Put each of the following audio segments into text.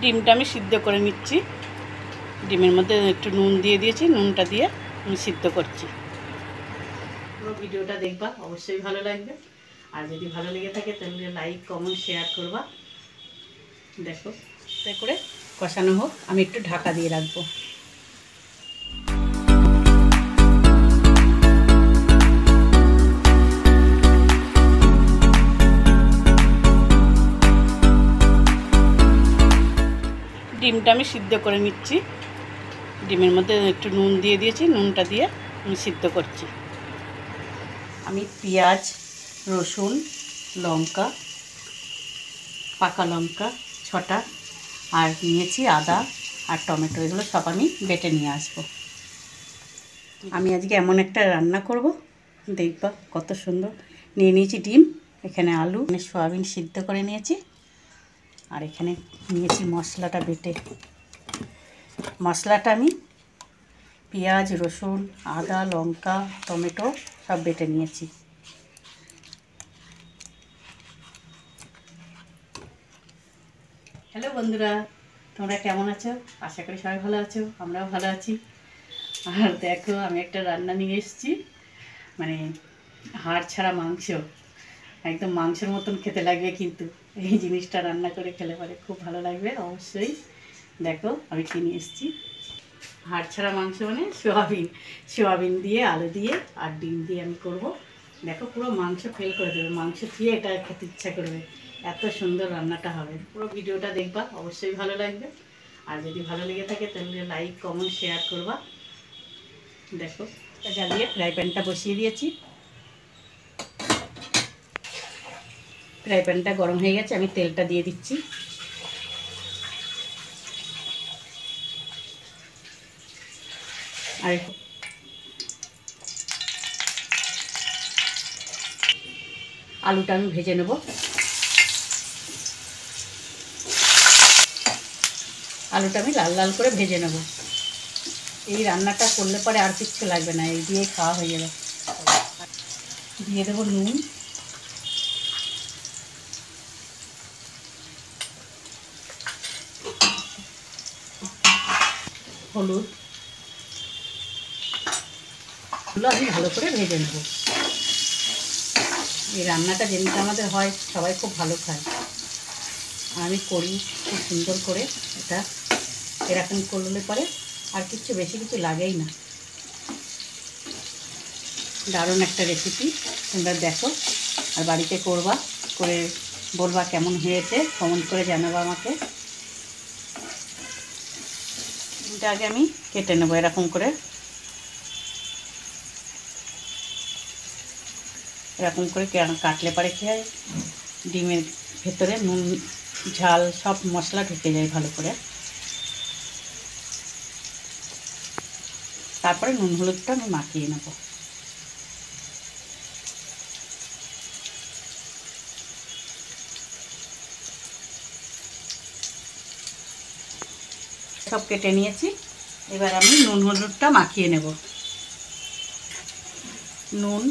ডিমটা আমি সিদ্ধ করে নিচ্ছি। ডিমের মধ্যে একটু নুন দিয়ে দিয়েছি, নুনটা দিয়ে আমি সিদ্ধ করছি। পুরো ভিডিওটা দেখবা, অবশ্যই ভালো লাগবে। আর যদি ভালো লেগে থাকে তাহলে লাইক কমেন্ট শেয়ার করবা। দেখো তাই করে কষানো হোক, আমি একটু ঢাকা দিয়ে রাখবো। ডিমটা আমি সিদ্ধ করে নিচ্ছি। ডিমের মধ্যে একটু নুন দিয়ে দিয়েছি, নুনটা দিয়ে আমি সিদ্ধ করছি। আমি পেঁয়াজ, রসুন, লঙ্কা, পাকা লঙ্কা 6টা আর নিয়েছি আদা আর টমেটো, এগুলো সব আমি বেটে নিয়ে আসবো। আমি আজকে এমন একটা রান্না করব, দেখবা কত সুন্দর। নিয়ে নিয়েছি ডিম, এখানে আলু, এখানে সয়াবিন সিদ্ধ করে নিয়েছি, আর এখানে নিয়েছি মশলাটা বেটে। মশলাটা আমি পেঁয়াজ, রসুন, আদা, লঙ্কা, টমেটো সব বেটে নিয়েছি। হ্যালো বন্ধুরা, তোমরা কেমন আছো? আশা করি সবাই ভালো আছো, আমরাও ভালো আছি। আর দেখো আমি একটা রান্না নিয়ে এসেছি, মানে হাড় ছাড়া মাংস, একদম মাংসের মতন খেতে লাগবে। কিন্তু এই জিনিসটা রান্না করে খেলে পরে খুব ভালো লাগবে অবশ্যই। দেখো আমি কী নিয়ে এসেছি। হাড় ছাড়া মাংস মানে সোয়াবিন দিয়ে, আলু দিয়ে আর ডিম দিয়ে আমি করব। দেখো পুরো মাংস ফেল করে দেবে, মাংস দিয়ে এটা খেতে ইচ্ছা করবে, এত সুন্দর রান্নাটা হবে। পুরো ভিডিওটা দেখবা, অবশ্যই ভালো লাগবে। আর যদি ভালো লেগে থাকে তাহলে লাইক কমেন্ট শেয়ার করবা। দেখো জ্বালিয়ে ফ্রাই প্যানটা বসিয়ে দিয়েছি। ফ্রাই প্যানটা গরম হয়ে গেছে, আমি তেলটা দিয়ে দিচ্ছি। আর আলুটা আমি ভেজে নেব। আলুটা আমি লাল লাল করে ভেজে নেব। এই রান্নাটা করলে পরে আর কিচ্ছু লাগবে না, এই দিয়ে খাওয়া হয়ে যাবে। দিয়ে দেবো নুন, হলুদ, এগুলো আমি ভালো করে ভেজে নেব। এই রান্নাটা যেমনি আমাদের হয় সবাই খুব ভালো খায়, আমি করি খুব সুন্দর করে। এটা এরকম করলে পরে আর কিছু বেশি কিছু লাগেই না। দারুণ একটা রেসিপি, তোমরা দেখো আর বাড়িতে করবা, করে বলবা কেমন হয়েছে, কমেন্ট করে জানাবা আমাকে। এটা আগে আমি কেটে নেবো এরকম করে, এরকম করে কাটলে পরে কি হয়, ডিমের ভেতরে নুন ঝাল সব মশলা ঢুকে যায় ভালো করে। তারপরে নুন হলুদটা আমি মাখিয়ে নেব। সব কেটে নিয়েছি, এবার আমি নুন হলুদটা মাখিয়ে নেব। নুন,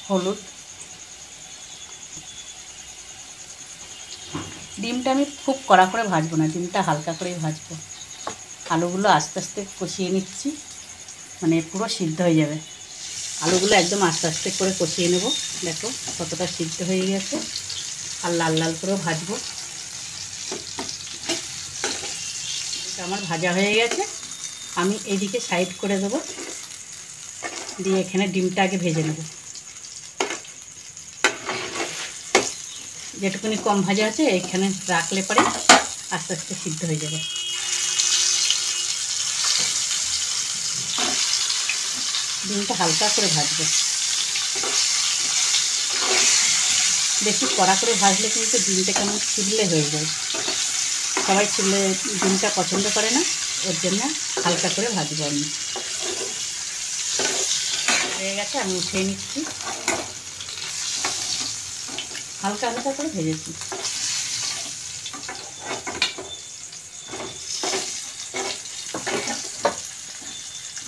হলুদ, ডিমটা আমি খুব কড়া করে ভাজবো না, ডিমটা হালকা করেই ভাজবো। আলুগুলো আস্তে আস্তে কষিয়ে নিচ্ছি, মানে পুরো সিদ্ধ হয়ে যাবে। আলুগুলো একদম আস্তে আস্তে করে কষিয়ে নেব। দেখো কতটা সিদ্ধ হয়ে গেছে, আর লাল লাল করেও ভাজবো। এটা আমার ভাজা হয়ে গেছে, আমি এইদিকে সাইড করে দেবো, দিয়ে এখানে ডিমটা আগে ভেজে নেব। যেটুকুনি কম ভাজা আছে এখানে রাখলে পরে আস্তে আস্তে সিদ্ধ হয়ে যাবে। ডিমটা হালকা করে ভাজবো, বেশি কড়া করে ভাজলে কিন্তু ডিমটা কেমন ছিবলে হয়ে যায়, সবাই ছিবলে ডিমটা পছন্দ করে না, ওর জন্য হালকা করে ভাজবো আমি। হয়ে গেছে, আমি উঠিয়ে নিচ্ছি। হালকা হালকা করে ভেজেছি।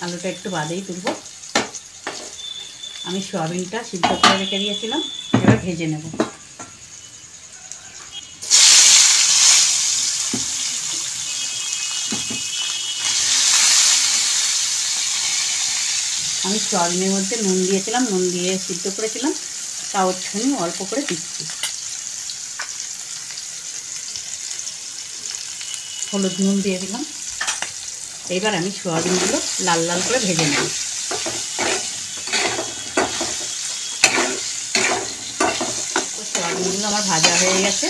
আলুটা একটু বাদেই তুলব। আমি সয়াবিনটা সিদ্ধ করে রেখে দিয়েছিলাম, এবার ভেজে নেব। আমি সয়াবিনের মধ্যে নুন দিয়েছিলাম, নুন দিয়ে সিদ্ধ করেছিলাম, তাও একটুখানি অল্প করে দিচ্ছি। হলুদ নুন দিয়ে দিলাম। এবার আমি সয়াবিনগুলো লাল লাল করে ভেজে নেব। সয়াবিনগুলো আমার ভাজা হয়ে গেছে,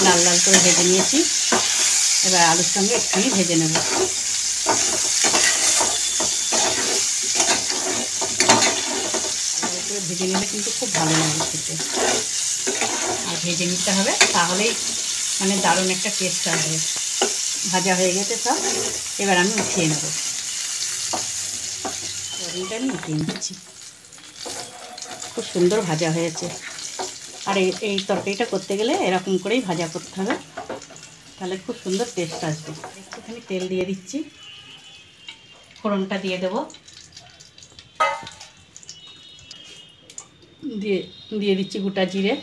লাল লাল করে ভেজে নিয়েছি। এবার আলুর সঙ্গে একটুখানি ভেজে নেব। লাল করে ভেজে নিলে কিন্তু খুব ভালো লাগে খেতে, আর ভেজে নিতে হবে, তাহলেই মানে দারুণ একটা টেস্ট আসবে। ভাজা হয়ে গেছে সব, এবার আমি উঠিয়ে নেব। সয়াবিনটা আমি উঠিয়ে নিচ্ছি। খুব সুন্দর ভাজা হয়েছে। আর এই তরকারিটা করতে গেলে এরকম করেই ভাজা করতে হবে, তাহলে খুব সুন্দর টেস্ট আসবে। একটুখানি তেল দিয়ে দিচ্ছি, ফোড়নটা দিয়ে দেব। দিয়ে দিচ্ছি গোটা জিরে,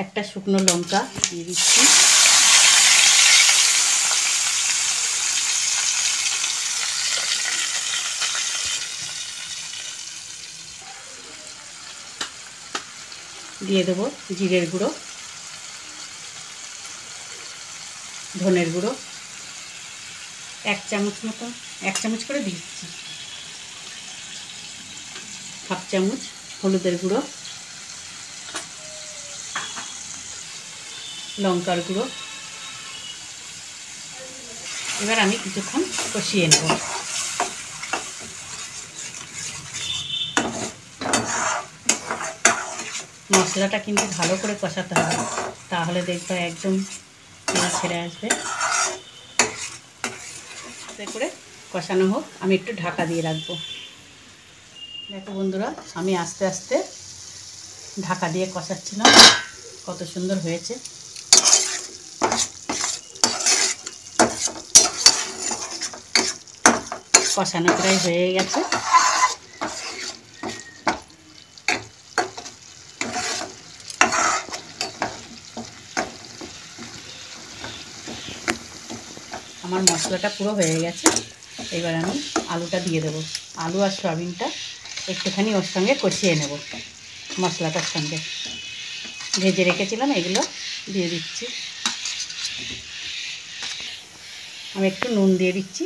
একটা শুকনো লঙ্কা দিয়ে দিচ্ছি, দিয়ে দেবো জিরের গুঁড়ো, ধনের গুঁড়ো 1 চামচ মতো, 1 চামচ করে দিচ্ছি, হাফ চামচ হলুদের গুঁড়ো, লঙ্কার গুঁড়ো। এবার আমি কিছুক্ষণ কষিয়ে নেব। মশলাটা কিন্তু ভালো করে কষাতে হবে, তাহলে দেখবে একদম তেল ছেড়ে আসবে। এতে করে কষানো হোক, আমি একটু ঢাকা দিয়ে রাখবো। দেখো বন্ধুরা, আমি আস্তে আস্তে ঢাকা দিয়ে কষাচ্ছিলাম, কত সুন্দর হয়েছে। কষানো প্রায় হয়ে গেছে। আমার মশলাটা পুরো হয়ে গেছে। এবার আমি আলুটা দিয়ে দেবো। আলু আর সয়াবিনটা একটুখানি ওর সঙ্গে কষিয়ে নেব, মশলাটার সঙ্গে ভেজে রেখেছিলাম এগুলো দিয়ে দিচ্ছি। আমি একটু নুন দিয়ে দিচ্ছি।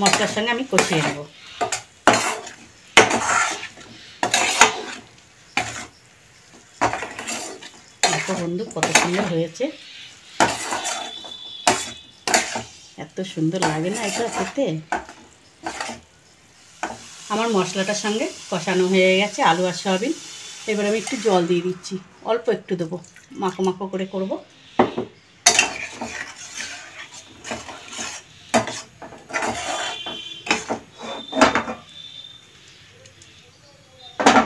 মশলার সঙ্গে আমি কষিয়ে নেব। দেখো বন্ধু, কত সুন্দর হয়েছে, এত সুন্দর লাগে না এটা খেতে। আমার মশলাটার সঙ্গে কষানো হয়ে গেছে আলু আর সয়াবিন। এবার আমি একটু জল দিয়ে দিচ্ছি, অল্প একটু দেবো, মাখো মাখো করে করব।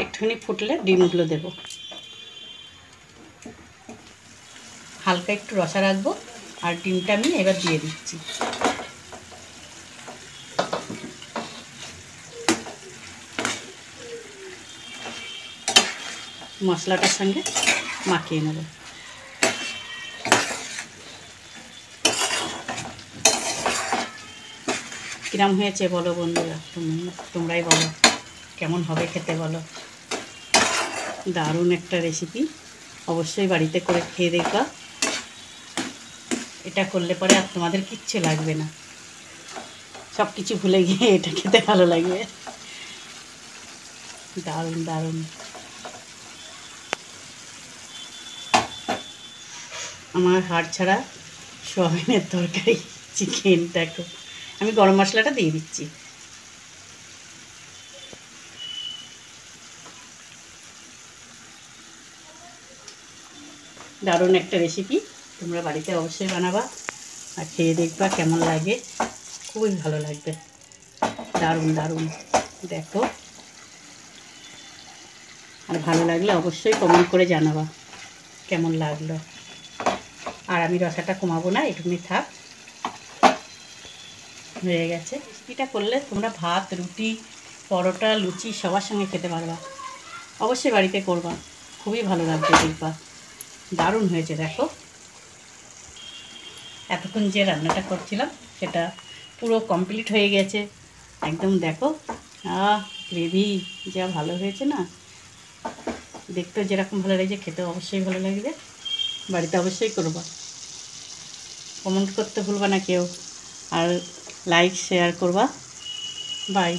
একটুখানি ফুটলে ডিমগুলো দেবো, হালকা একটু রসা রাখবো, আর ডিমটা আমি এবার দিয়ে দিচ্ছি। মশলাটার সঙ্গে মাখিয়ে নেব। কিরম হয়েছে বলো বন্ধুরা, তোমরাই বলো কেমন হবে খেতে, বলো। দারুণ একটা রেসিপি, অবশ্যই বাড়িতে করে খেয়ে দেখবা। এটা করলে পরে আর তোমাদের কিচ্ছু লাগবে না, সব কিছু ভুলে গিয়ে এটা খেতে ভালো লাগবে। দারুণ দারুণ। আমার হাড় ছাড়া সয়াবিনের তরকারি চিকেন। দেখো আমি গরম মশলাটা দিয়ে দিচ্ছি। দারুণ একটা রেসিপি, তোমরা বাড়িতে অবশ্যই বানাবা আর খেয়ে দেখবা কেমন লাগে, খুবই ভালো লাগবে। দারুণ দারুণ। দেখো, আর ভালো লাগলে অবশ্যই কমেন্ট করে জানাবা কেমন লাগলো। আর আমি রসাটা কমাবো না, এটুকুনি থাক, হয়ে গেছে। রেসিপিটা করলে তোমরা ভাত, রুটি, পরোটা, লুচি সবার সঙ্গে খেতে পারবা। অবশ্যই বাড়িতে করবা, খুবই ভালো লাগবে দেখবা। দারুণ হয়েছে দেখো। এতক্ষণ যে রান্নাটা করছিলাম সেটা পুরো কমপ্লিট হয়ে গেছে। একদম দেখো, গ্রেভি যা ভালো হয়েছে না, দেখতে যেরকম ভালো লাগছে খেতে অবশ্যই ভালো লাগবে। বাড়িতে অবশ্যই করবা, কমেন্ট করতে ভুলবা না কেউ, আর লাইক শেয়ার করবা। বাই।